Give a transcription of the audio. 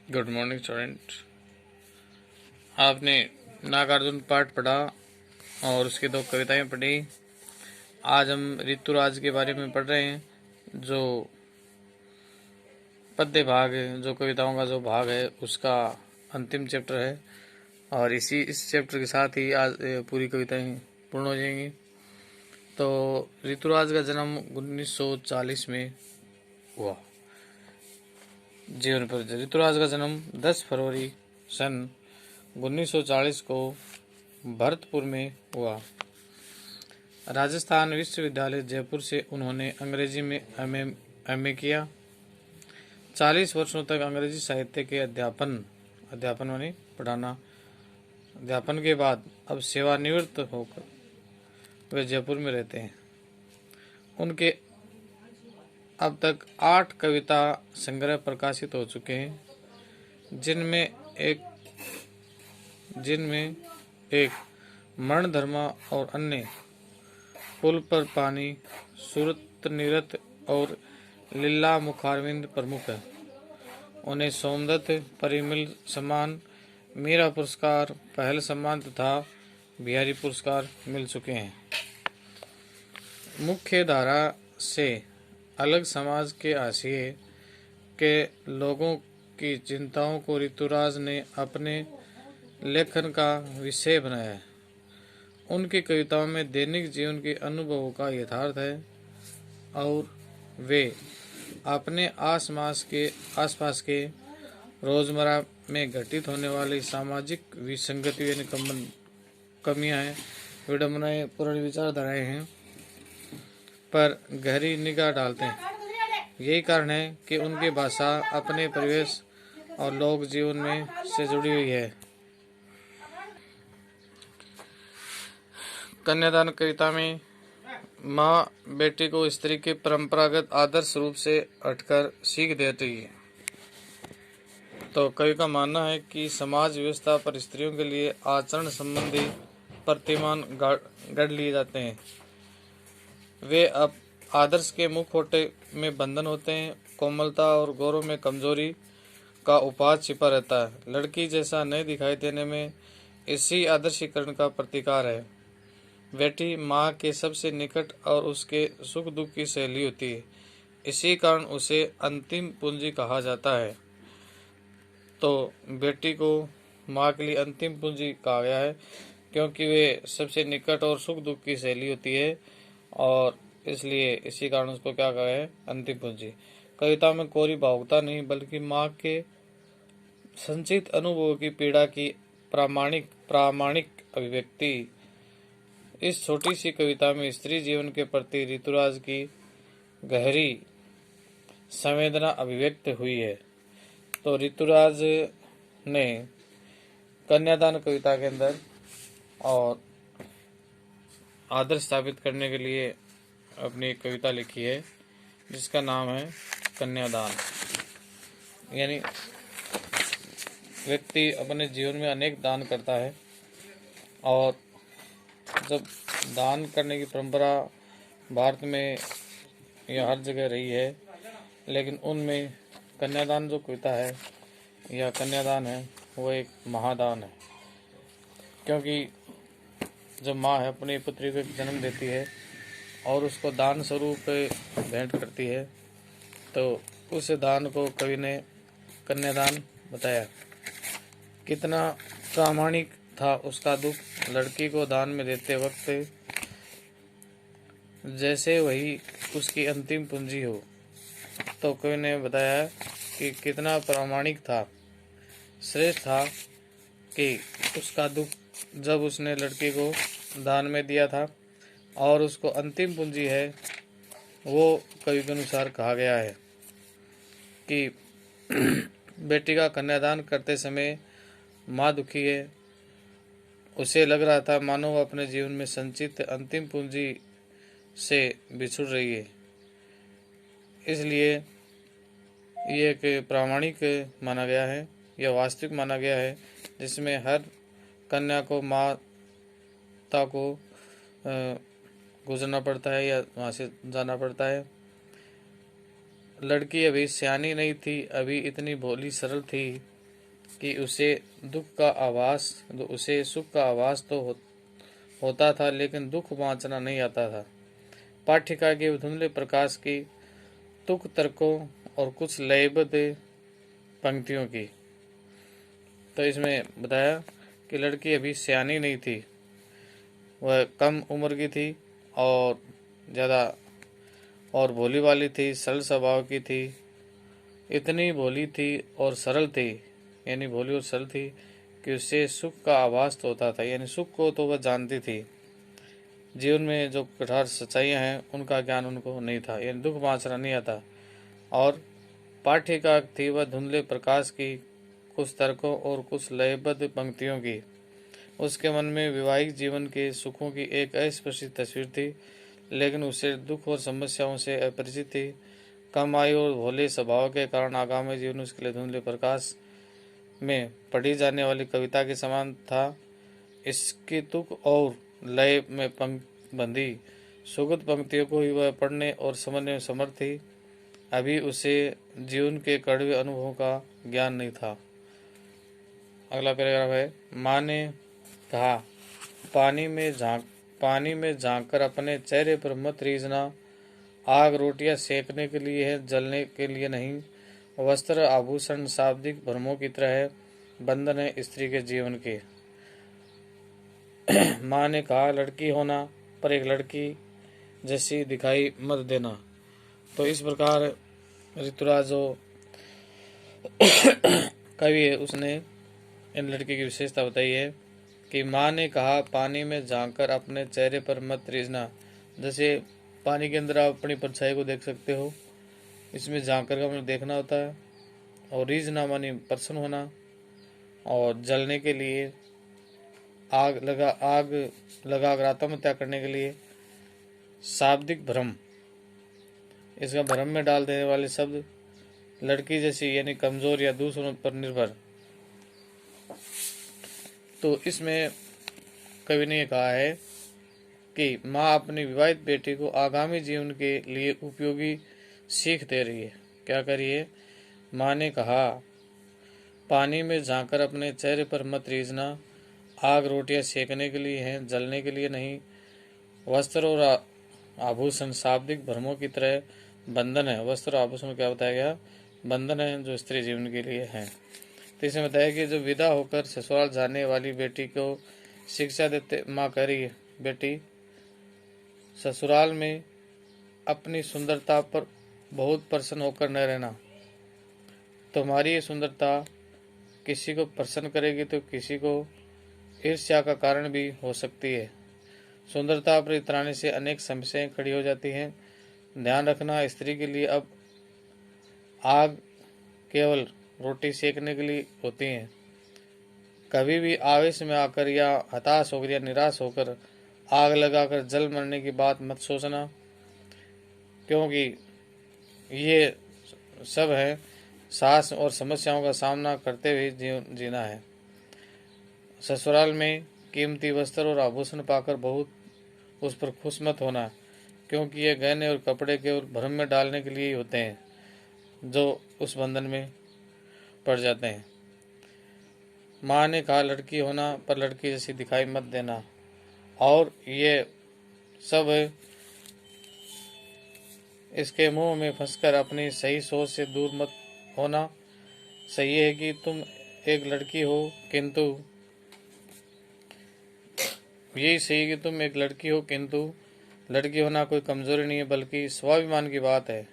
Good morning student. आपने नागार्जुन पाठ पढ़ा और उसकी दो कविताएं पढ़ी। आज हम ऋतुराज के बारे में पढ़ रहे हैं, जो पद्य भाग है, जो कविताओं का जो भाग है उसका अंतिम चैप्टर है। और इस चैप्टर के साथ ही आज पूरी कविताएं पूर्ण हो जाएंगी। तो ऋतुराज का जन्म 1940 में हुआ। जीवन परिचय। ऋतुराज का जन्म 10 फरवरी सन 1940 को भरतपुर में हुआ। राजस्थान विश्वविद्यालय जयपुर से उन्होंने अंग्रेजी में एमए किया। 40 वर्षों तक अंग्रेजी साहित्य के अध्यापन माने पढ़ाना। अध्यापन के बाद अब सेवानिवृत्त होकर वे जयपुर में रहते हैं। उनके अब तक 8 कविता संग्रह प्रकाशित हो चुके हैं, जिनमें एक मरण धर्मा और अन्य पुल पर पानी, सूरत निरत और लीला मुखारविंद प्रमुख है। उन्हें सोमदत्त परिमल सम्मान, मीरा पुरस्कार, पहल सम्मान तथा बिहारी पुरस्कार मिल चुके हैं। मुख्य धारा से अलग समाज के हाशिए के लोगों की चिंताओं को ऋतुराज ने अपने लेखन का विषय बनाया है। उनकी कविताओं में दैनिक जीवन के अनुभवों का यथार्थ है और वे अपने आसपास के रोजमर्रा में घटित होने वाली सामाजिक विसंगति यानी कमियां हैं, विडंबनाएं, पुरानी विचारधाराएं हैं पर गहरी निगाह डालते हैं। यही कारण है कि उनकी भाषा अपने परिवेश और लोक जीवन में से जुड़ी हुई है। कन्यादान कविता में माँ बेटी को स्त्री के परंपरागत आदर्श रूप से हटकर सीख देती है। तो कवि का मानना है कि समाज व्यवस्था पर स्त्रियों के लिए आचरण संबंधी प्रतिमान गढ़ लिए जाते हैं। वे अब आदर्श के मुखौटे में बंधन होते हैं। कोमलता और गौरव में कमजोरी का उपाध छिपा रहता है। लड़की जैसा नहीं दिखाई देने में इसी आदर्शीकरण का प्रतिकार है। बेटी माँ के सबसे निकट और उसके सुख दुख की सहेली होती है। इसी कारण उसे अंतिम पूंजी कहा जाता है। तो बेटी को माँ के लिए अंतिम पूंजी कहा गया है क्योंकि वे सबसे निकट और सुख दुख की सहेली होती है, और इसलिए इसी कारण उसको क्या कहा है, अंतिम पूंजी। कविता में कोरी भावुकता नहीं बल्कि माँ के संचित अनुभवों की पीड़ा की प्रामाणिक अभिव्यक्ति। इस छोटी सी कविता में स्त्री जीवन के प्रति ऋतुराज की गहरी संवेदना अभिव्यक्त हुई है। तो ऋतुराज ने कन्यादान कविता के अंदर और आदर्श स्थापित करने के लिए अपनी कविता लिखी है, जिसका नाम है कन्यादान। यानी व्यक्ति अपने जीवन में अनेक दान करता है, और जब दान करने की परंपरा भारत में या हर जगह रही है, लेकिन उनमें कन्यादान जो कविता है या कन्यादान है वो एक महादान है। क्योंकि जब माँ है अपनी पुत्री को जन्म देती है और उसको दान स्वरूप भेंट करती है, तो उस दान को कवि ने कन्यादान बताया। कितना प्रामाणिक था उसका दुख, लड़की को दान में देते वक्त जैसे वही उसकी अंतिम पूंजी हो। तो कवि ने बताया कि कितना प्रामाणिक था, श्रेष्ठ था कि उसका दुख जब उसने लड़की को दान में दिया था, और उसको अंतिम पूंजी है वो कवि के अनुसार कहा गया है कि बेटी का कन्यादान करते समय माँ दुखी है। उसे लग रहा था मानो वो अपने जीवन में संचित अंतिम पूंजी से बिछुड़ रही है। इसलिए ये एक प्रामाणिक माना गया है, यह वास्तविक माना गया है, जिसमें हर कन्या को माता को गुजरना पड़ता है या वहाँ से जाना पड़ता है। लड़की अभी सियानी नहीं थी, अभी इतनी भोली सरल थी कि उसे सुख का आभास तो होता था, लेकिन दुख बाँचना नहीं आता था। पाठ्यिका के धुंधले प्रकाश की, तुक तर्कों और कुछ लयबद्ध पंक्तियों की। तो इसमें बताया कि लड़की अभी सयानी नहीं थी, वह कम उम्र की थी और ज़्यादा और भोली वाली थी, सरल स्वभाव की थी। इतनी भोली थी और सरल थी, यानी भोली और सरल थी कि उससे सुख का आभास तो होता था, यानी सुख को तो वह जानती थी। जीवन में जो कठोर सच्चाइयाँ हैं उनका ज्ञान उनको नहीं था, यानी दुख बाँचना नहीं आता। और पाठ्यिका थी वह धुंधले प्रकाश की, कुछ तर्कों और कुछ लयबद्ध पंक्तियों की। उसके मन में वैवाहिक जीवन के सुखों की एक अस्पष्ट तस्वीर थी, लेकिन उसे दुख और समस्याओं से अपरिचित थी। कम आयु और भोले स्वभाव के कारण आगामी जीवन उसके लिए धुंधले प्रकाश में पढ़ी जाने वाली कविता के समान था। इसकी तुक और लय में बंधी सुगत पंक्तियों को ही वह पढ़ने और समझने में समर्थ थी। अभी उसे जीवन के कड़वे अनुभवों का ज्ञान नहीं था। अगला पैराग्राफ है, माँ ने कहा, पानी में झांक कर अपने चेहरे पर मत रीझना। आग रोटियां सेकने के लिए है, जलने के लिए नहीं। वस्त्र आभूषण शाब्दिक भ्रमों की तरह है, बंधन है स्त्री के जीवन के। माँ ने कहा, लड़की होना पर एक लड़की जैसी दिखाई मत देना। तो इस प्रकार ऋतुराज जो कवि है उसने इन लड़की की विशेषता बताई है कि माँ ने कहा, पानी में झांककर अपने चेहरे पर मत रीझना। जैसे पानी के अंदर आप अपनी परछाई को देख सकते हो, इसमें झांककर का मतलब देखना होता है, और रीझना मानी प्रसन्न होना, और जलने के लिए आग लगा कर आत्महत्या करने के लिए शाब्दिक भ्रम, इसका भ्रम में डाल देने वाले शब्द लड़की जैसी, यानी कमजोर या दूसरों पर निर्भर। तो इसमें कवि ने कहा है कि माँ अपनी विवाहित बेटी को आगामी जीवन के लिए उपयोगी सीख दे रही है। क्या करिए? माँ ने कहा, पानी में झांककर अपने चेहरे पर मत रीझना। आग रोटियां सेकने के लिए हैं, जलने के लिए नहीं। वस्त्र और आभूषण शाब्दिक भ्रमों की तरह बंधन है। वस्त्र और आभूषण क्या बताया गया? बंधन है जो स्त्री जीवन के लिए है। तो इसमें बताया कि जो विदा होकर ससुराल जाने वाली बेटी को शिक्षा देते माँ कह रही है, बेटी ससुराल में अपनी सुंदरता पर बहुत प्रसन्न होकर न रहना। तुम्हारी ये सुंदरता किसी को प्रसन्न करेगी तो किसी को ईर्ष्या का कारण भी हो सकती है। सुंदरता पर इतराने से अनेक समस्याएं खड़ी हो जाती हैं। ध्यान रखना, स्त्री के लिए अब आग केवल रोटी सेकने के लिए होती है। कभी भी आवेश में आकर या हताश होकर या निराश होकर आग लगाकर जल मरने की बात मत सोचना, क्योंकि ये सब है साहस और समस्याओं का सामना करते हुए जीवन जीना है। ससुराल में कीमती वस्त्र और आभूषण पाकर बहुत उस पर खुश मत होना, क्योंकि ये गहने और कपड़े केवल भ्रम में डालने के लिए ही होते हैं जो उस बंधन में पड़ जाते हैं। माँ ने कहा, लड़की होना पर लड़की जैसी दिखाई मत देना। और ये सब इसके मुंह में फंसकर अपनी सही सोच से दूर मत होना। सही है कि तुम एक लड़की हो, किंतु यही सही कि तुम एक लड़की हो, किंतु लड़की होना कोई कमजोरी नहीं है, बल्कि स्वाभिमान की बात है।